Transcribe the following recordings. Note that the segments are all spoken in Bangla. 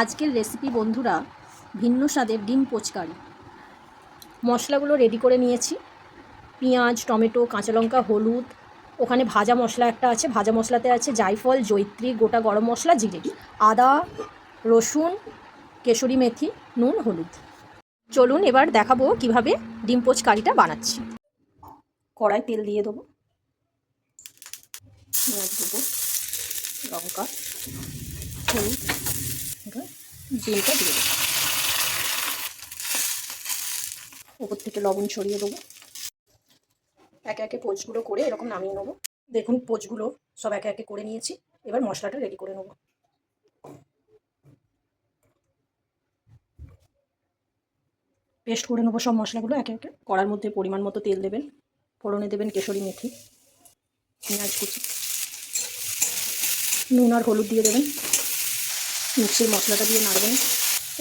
আজকের রেসিপি বন্ধুরা, ভিন্ন স্বাদের ডিম পোচকারি। মশলাগুলো রেডি করে নিয়েছি। পেঁয়াজ, টমেটো, কাঁচা লঙ্কা, হলুদ, ওখানে ভাজা মশলা একটা আছে, ভাজা মশলাতে আছে জায়ফল, জয়িত্রী, গোটা গরম মশলা, জিরে, আদা, রসুন, কেশরি মেথি, নুন, হলুদ। চলুন এবার দেখাবো কিভাবে ডিম পোচকারিটা বানাচ্ছি। কড়াই তেল দিয়ে দেবো, পেঁয়াজ দেবো, লঙ্কা, হলুদ, ডিমটা দিয়ে দেবো, ওপর থেকে লবণ ছড়িয়ে দেবো। একে একে পোচগুলো করে এরকম নামিয়ে নেবো। দেখুন পোচগুলো সব একে একে করে নিয়েছি। এবার মশলাটা রেডি করে নেবো। পেস্ট করে নেবো সব মশলাগুলো একে একে। কড়ার মধ্যে পরিমাণ মতো তেল দেবেন, ফোড়নে দেবেন কেশরি মেথি, পেঁয়াজ কুচি, নুন আর হলুদ দিয়ে দেবেন। মিক্সির মশলাটা দিয়ে নাড়বেন।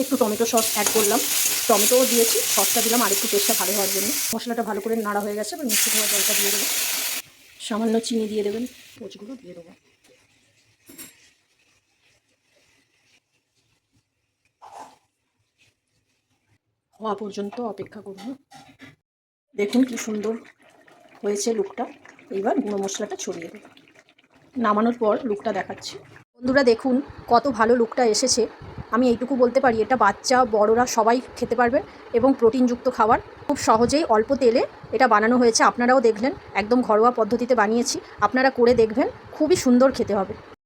একটু টমেটো সস অ্যাড করলাম, টমেটোও দিয়েছি, সসটা দিলাম আর একটু টেস্টটা ভালো হওয়ার জন্য। মশলাটা ভালো করে নাড়া হয়ে গেছে, এবার মিক্সি ধোয়া জলটা দিয়ে দেবো। সামান্য চিনি দিয়ে দেবেন, পোচগুলো দিয়ে দেবো। হওয়া পর্যন্ত অপেক্ষা করব। দেখুন কি সুন্দর হয়েছে লুকটা। এইবার গুঁড়ো মশলাটা ছড়িয়ে দেবো। নামানোর পর লুকটা দেখাচ্ছি। বন্ধুরা দেখুন কত ভালো লুকটা এসেছে। আমি এইটুকু বলতে পারি এটা বাচ্চা বড়রা সবাই খেতে পারবে এবং প্রোটিনযুক্ত খাবার। খুব সহজেই অল্প তেলে এটা বানানো হয়েছে। আপনারাও দেখলেন, একদম ঘরোয়া পদ্ধতিতে বানিয়েছি। আপনারা করে দেখবেন, খুবই সুন্দর খেতে হবে।